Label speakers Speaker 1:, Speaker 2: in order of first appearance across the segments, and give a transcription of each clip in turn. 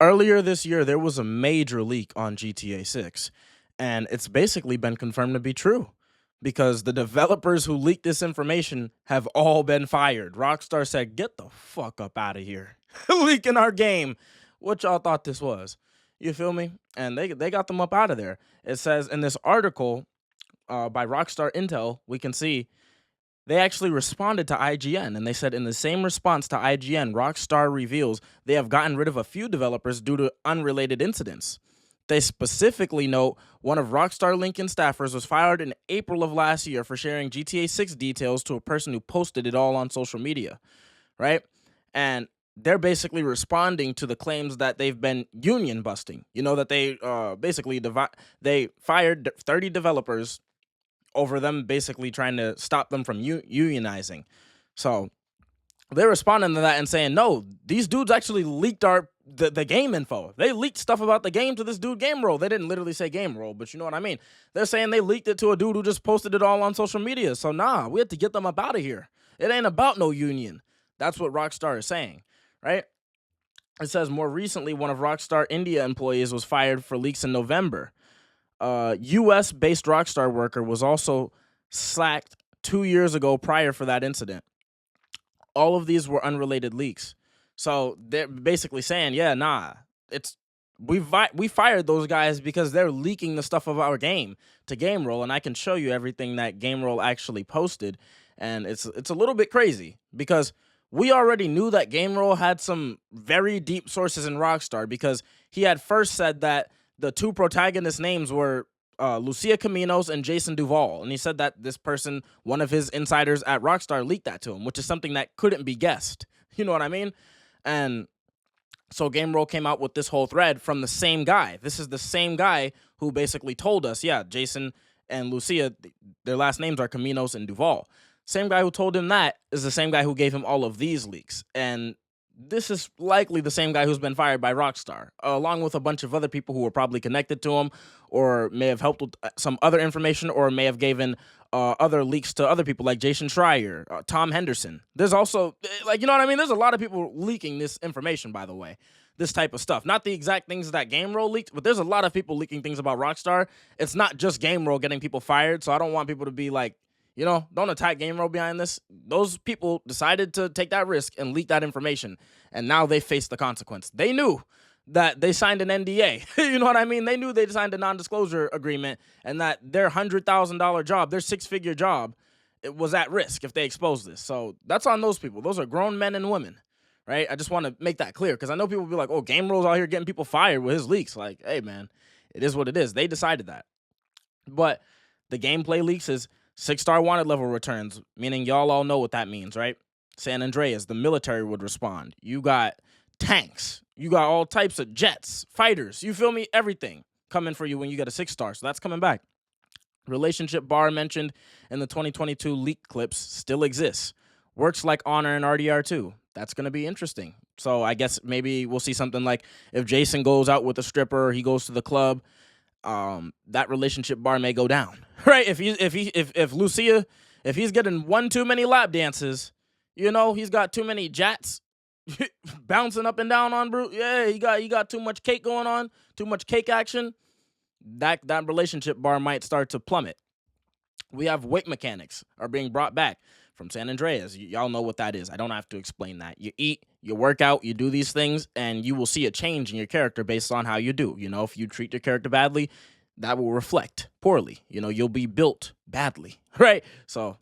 Speaker 1: Earlier this year, there was a major leak on GTA 6, and it's basically been confirmed to be true because the developers who leaked this information have all been fired. Rockstar said, "Get the fuck up out of here, leaking our game." What y'all thought this was? You feel me? And they got them up out of there. It says in this article by Rockstar Intel, we can see they actually responded to IGN, and they said in the same response to IGN, Rockstar reveals they have gotten rid of a few developers due to unrelated incidents. They specifically note one of Rockstar Lincoln staffers was fired in April of last year for sharing GTA 6 details to a person who posted it all on social media, right? And they're basically responding to the claims that they've been union busting. You know that they they fired 30 developers over them basically trying to stop them from unionizing. So they're responding to that and saying, no, these dudes actually leaked the game info. They leaked stuff about the game to this dude Game Roll. They didn't literally say Game Roll, but you know what I mean. They're saying they leaked it to a dude who just posted it all on social media. So nah, we have to get them up out of here. It ain't about no union. That's what Rockstar is saying, right? It says more recently, one of Rockstar India employees was fired for leaks in November. US based Rockstar worker was also sacked 2 years ago prior for that incident. All of these were unrelated leaks. So they're basically saying, yeah, nah, it's we fired those guys because they're leaking the stuff of our game to Game Roll, and I can show you everything that Game Roll actually posted, and it's a little bit crazy because we already knew that Game Roll had some very deep sources in Rockstar because he had first said that the two protagonist names were Lucia Caminos and Jason Duval. And he said that this person, one of his insiders at Rockstar, leaked that to him, which is something that couldn't be guessed. You know what I mean? And so Game Roll came out with this whole thread from the same guy. This is the same guy who basically told us, yeah, Jason and Lucia, their last names are Caminos and Duval. Same guy who told him that is the same guy who gave him all of these leaks. And this is likely the same guy who's been fired by Rockstar, along with a bunch of other people who were probably connected to him or may have helped with some other information or may have given other leaks to other people like Jason Schreier, Tom Henderson. There's also, like, you know what I mean? There's a lot of people leaking this information, by the way, this type of stuff. Not the exact things that Game Roll leaked, but there's a lot of people leaking things about Rockstar. It's not just Game Roll getting people fired, so I don't want people to be like, you know, don't attack Game Roll behind this. Those people decided to take that risk and leak that information, and now they face the consequence. They knew that they signed an NDA. You know what I mean? They knew they signed a non-disclosure agreement and that their $100,000 job, their six-figure job, it was at risk if they exposed this. So that's on those people. Those are grown men and women, right? I just want to make that clear because I know people will be like, oh, Game Roll's out here getting people fired with his leaks. Like, hey, man, it is what it is. They decided that. But the gameplay leaks is 6-star wanted level returns, meaning y'all all know what that means, right? San Andreas, the military would respond. You got tanks. You got all types of jets, fighters. You feel me? Everything coming for you when you get a 6-star. So that's coming back. Relationship bar mentioned in the 2022 leak clips still exists. Works like Honor and RDR2. That's going to be interesting. So I guess maybe we'll see something like if Jason goes out with a stripper, he goes to the club, that relationship bar may go down, right? If Lucia, if he's getting one too many lap dances, you know, he's got too many jats bouncing up and down on Brute. Yeah, he got too much cake going on, too much cake action. That relationship bar might start to plummet. We have weight mechanics are being brought back from San Andreas. Y'all know what that is. I don't have to explain that. You eat, you work out, you do these things, and you will see a change in your character based on how you do. You know, if you treat your character badly, that will reflect poorly. You know, you'll be built badly, right? So,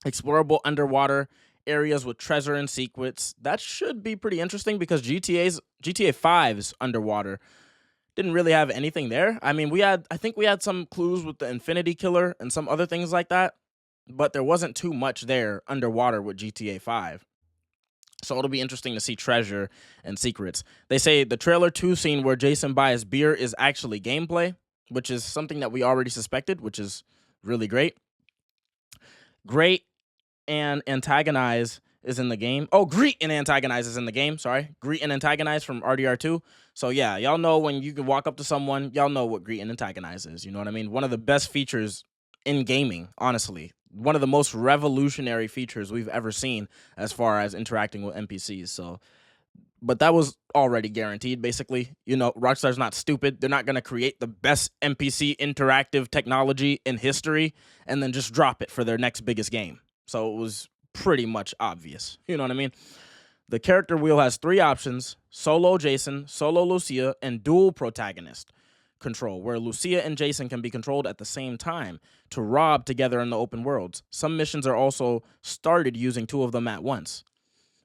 Speaker 1: explorable underwater areas with treasure and secrets. That should be pretty interesting because GTA 5's underwater didn't really have anything there. I mean, I think we had some clues with the Infinity Killer and some other things like that, but there wasn't too much there underwater with GTA 5. So it'll be interesting to see treasure and secrets. They say the trailer 2 scene where Jason buys beer is actually gameplay, which is something that we already suspected, which is really great. Great and Antagonize is in the game. Oh, Greet and Antagonize is in the game. Sorry. Greet and Antagonize from RDR2. So yeah, y'all know when you can walk up to someone, y'all know what Greet and Antagonize is. You know what I mean? One of the best features in gaming, honestly. One of the most revolutionary features we've ever seen as far as interacting with NPCs. So but that was already guaranteed, basically. You know, Rockstar's not stupid. They're not going to create the best NPC interactive technology in history and then just drop it for their next biggest game. So it was pretty much obvious. You know what I mean? The character wheel has 3 options: solo Jason, solo Lucia, and dual protagonist control, where Lucia and Jason can be controlled at the same time to rob together in the open worlds. Some missions are also started using 2 of them at once.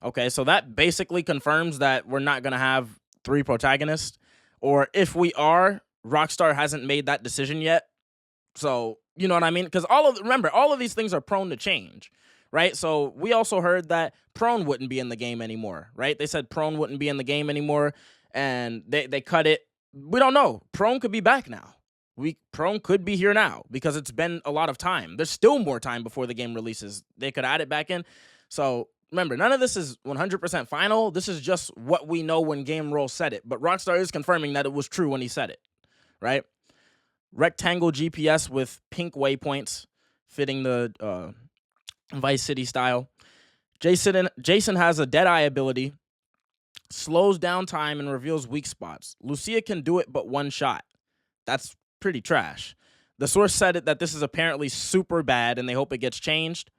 Speaker 1: Okay, so that basically confirms that we're not going to have 3 protagonists, or if we are, Rockstar hasn't made that decision yet. So, you know what I mean? Because remember, all of these things are prone to change, right? So we also heard that Prone wouldn't be in the game anymore, right? They said Prone wouldn't be in the game anymore, and they cut it. We don't know. Prone could be back now. Prone could be here now because it's been a lot of time. There's still more time before the game releases. They could add it back in. So remember, none of this is 100% final. This is just what we know when Game Roll said it. But Rockstar is confirming that it was true when he said it, right? Rectangle GPS with pink waypoints, fitting the Vice City style. Jason has a Deadeye ability, slows down time and reveals weak spots. Lucia can do it but one shot. That's pretty trash. The source said that this is apparently super bad and they hope it gets changed.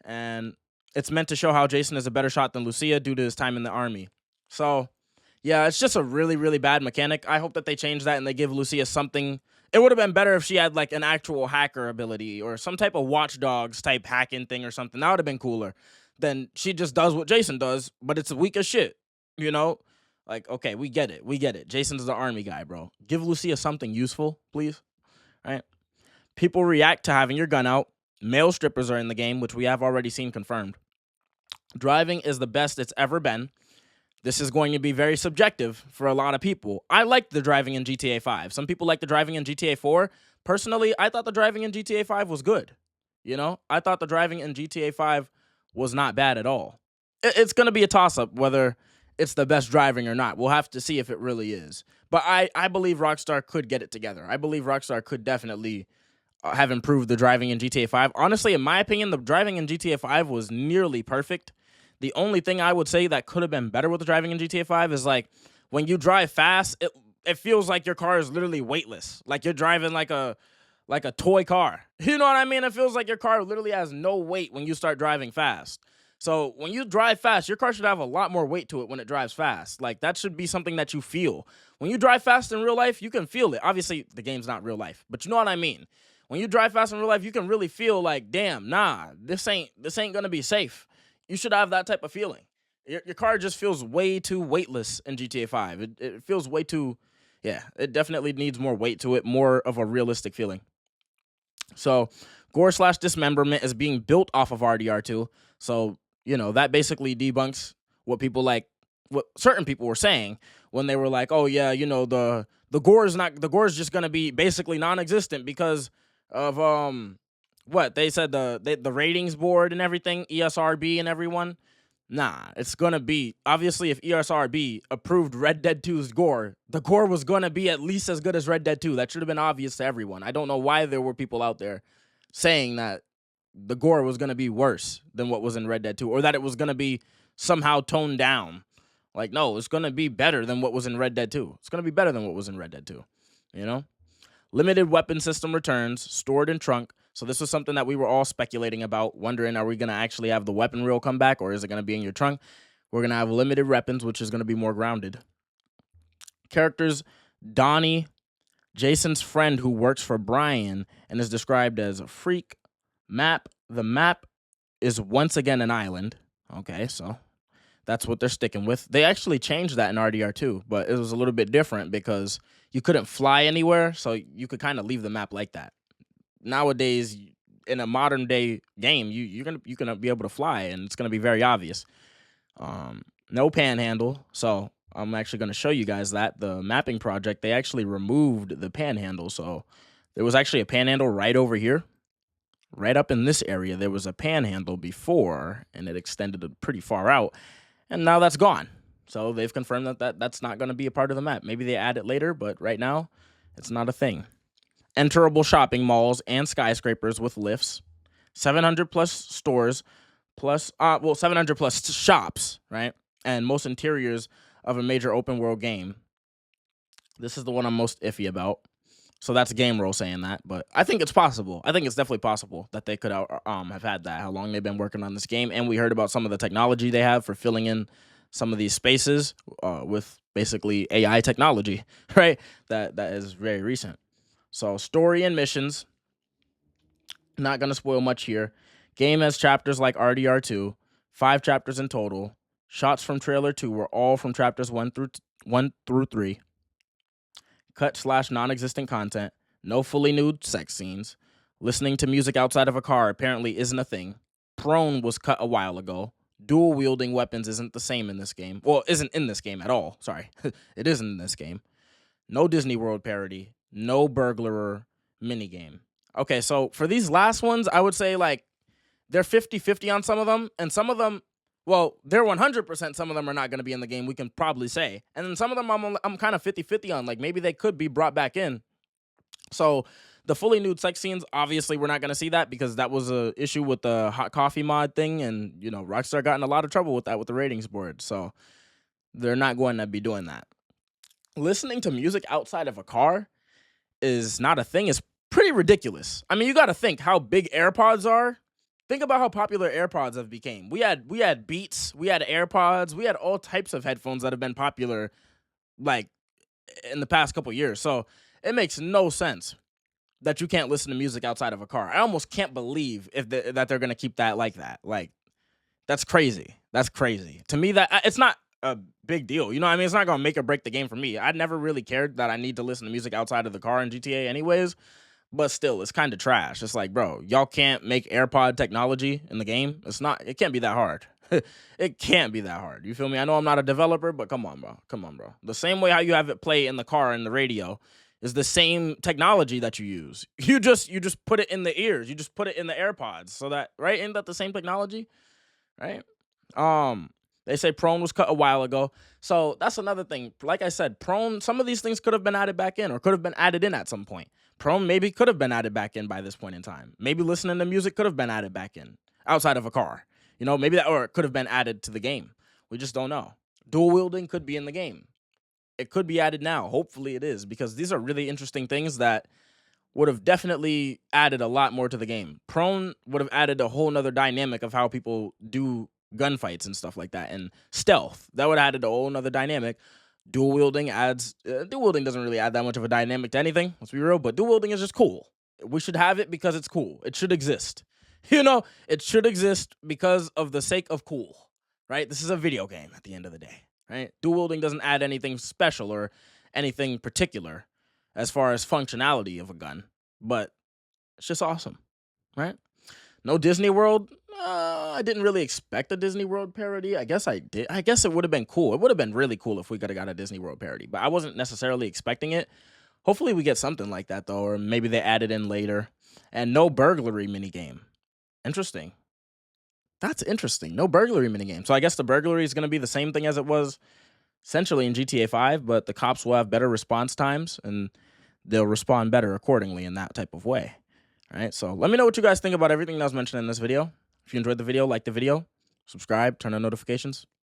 Speaker 1: And it's meant to show how Jason is a better shot than Lucia due to his time in the army. So, yeah, it's just a really, really bad mechanic. I hope that they change that and they give Lucia something. It would have been better if she had like an actual hacker ability or some type of Watch Dogs type hacking thing or something. That would have been cooler. Then she just does what Jason does, but it's weak as shit, you know? Like, okay, we get it. We get it. Jason's the army guy, bro. Give Lucia something useful, please. All right? People react to having your gun out. Male strippers are in the game, which we have already seen confirmed. Driving is the best it's ever been. This is going to be very subjective for a lot of people. I like the driving in GTA 5. Some people like the driving in GTA 4. Personally, I thought the driving in GTA 5 was good. You know, I thought the driving in GTA 5 was not bad at all. It's going to be a toss-up whether it's the best driving or not. We'll have to see if it really is. But I believe Rockstar could get it together. I believe Rockstar could definitely have improved the driving in GTA 5. Honestly, in my opinion, the driving in GTA 5 was nearly perfect. The only thing I would say that could have been better with the driving in GTA 5 is like when you drive fast, it feels like your car is literally weightless. Like you're driving like a toy car. You know what I mean? It feels like your car literally has no weight when you start driving fast. So when you drive fast, your car should have a lot more weight to it when it drives fast. Like that should be something that you feel. When you drive fast in real life, you can feel it. Obviously, the game's not real life, but you know what I mean? When you drive fast in real life, you can really feel like, damn, nah, this ain't gonna be safe. You should have that type of feeling. Your car just feels way too weightless in GTA 5. It feels way too, yeah, it definitely needs more weight to it, more of a realistic feeling. So, gore/dismemberment is being built off of RDR2. So, you know, that basically debunks what certain people were saying when they were like, oh, yeah, you know, the gore is just going to be basically non-existent because of, what they said the ratings board and everything, ESRB and everyone. Nah, it's gonna be obviously if ESRB approved Red Dead 2's gore, the gore was gonna be at least as good as Red Dead 2. That should have been obvious to everyone. I don't know why there were people out there saying that the gore was gonna be worse than what was in Red Dead 2, or that it was gonna be somehow toned down. Like, no, it's gonna be better than what was in Red Dead 2. It's gonna be better than what was in Red Dead 2. You know? Limited weapon system returns, stored in trunk. So this was something that we were all speculating about, wondering, are we going to actually have the weapon reel come back, or is it going to be in your trunk? We're going to have limited weapons, which is going to be more grounded. Characters, Donnie, Jason's friend who works for Brian and is described as a freak. Map, the map is once again an island. Okay, so that's what they're sticking with. They actually changed that in RDR2, but it was a little bit different because you couldn't fly anywhere, so you could kind of leave the map like that. Nowadays, in a modern day game, you're gonna be able to fly, and it's gonna be very obvious. No panhandle, so I'm actually gonna show you guys that the mapping project, they actually removed the panhandle. So there was actually a panhandle right over here, right up in this area. There was a panhandle before, and it extended pretty far out, and now that's gone. So they've confirmed that's not going to be a part of the map. Maybe they add it later, but right now, it's not a thing. Enterable shopping malls and skyscrapers with lifts. 700 plus stores, plus 700 plus shops, right? And most interiors of a major open world game. This is the one I'm most iffy about. So that's Game Roll saying that, but I think it's possible. I think it's definitely possible that they could have had that. How long they've been working on this game, and we heard about some of the technology they have for filling in some of these spaces with basically AI technology, right? That is very recent. So story and missions. Not gonna spoil much here. Game has chapters like RDR2, 5 chapters in total. Shots from trailer 2 were all from chapters 1 through 3. Cut / non-existent content, no fully nude sex scenes. Listening to music outside of a car apparently isn't a thing. Prone was cut a while ago. Dual wielding weapons isn't the same in this game. Well, isn't in this game at all. Sorry. It isn't in this game. No Disney World parody. No burglar minigame. Okay, so for these last ones, I would say like they're 50-50 on some of them, and some of them, well, they're 100%. Some of them are not going to be in the game, we can probably say. And then some of them I'm kind of 50-50 on. Like maybe they could be brought back in. So the fully nude sex scenes, obviously we're not going to see that because that was a issue with the hot coffee mod thing. And, you know, Rockstar got in a lot of trouble with that with the ratings board. So they're not going to be doing that. Listening to music outside of a car is not a thing. It's pretty ridiculous. I mean, you got to think how big AirPods are. Think about how popular AirPods have become. We had Beats, we had AirPods, we had all types of headphones that have been popular like in the past couple years. So it makes no sense that you can't listen to music outside of a car. I almost can't believe that they're gonna keep that like that. Like that's crazy. That's crazy to me. That it's not a big deal. You know what I mean? It's not gonna make or break the game for me. I never really cared that I need to listen to music outside of the car in GTA anyways. But still, it's kind of trash. It's like, bro, y'all can't make AirPod technology in the game. It can't be that hard. It can't be that hard. You feel me? I know I'm not a developer, but come on, bro. Come on, bro. The same way how you have it play in the car and the radio is the same technology that you use. You just put it in the ears. You just put it in the AirPods. So that, right? Isn't that the same technology? Right? They say Prone was cut a while ago. So that's another thing. Like I said, Prone, some of these things could have been added back in or could have been added in at some point. Prone maybe could have been added back in by this point in time. Maybe listening to music could have been added back in outside of a car. You know, maybe that, or it could have been added to the game. We just don't know. Dual wielding could be in the game. It could be added now. Hopefully it is, because these are really interesting things that would have definitely added a lot more to the game. Prone would have added a whole nother dynamic of how people do gunfights and stuff like that, and stealth. That would have added a whole nother dynamic. Dual wielding doesn't really add that much of a dynamic to anything, let's be real, but dual wielding is just cool. We should have it because it's cool. It should exist. You know, it should exist because of the sake of cool, right? This is a video game at the end of the day, right? Dual wielding doesn't add anything special or anything particular as far as functionality of a gun, but it's just awesome, right? No Disney World. I didn't really expect a Disney World parody. I guess I did. I guess it would have been cool. It would have been really cool if we could have got a Disney World parody, but I wasn't necessarily expecting it. Hopefully we get something like that, though, or maybe they add it in later. And no burglary minigame. Interesting. That's interesting. No burglary minigame. So I guess the burglary is going to be the same thing as it was essentially in GTA 5, but the cops will have better response times and they'll respond better accordingly in that type of way. All right, so let me know what you guys think about everything that was mentioned in this video. If you enjoyed the video, like the video, subscribe, turn on notifications.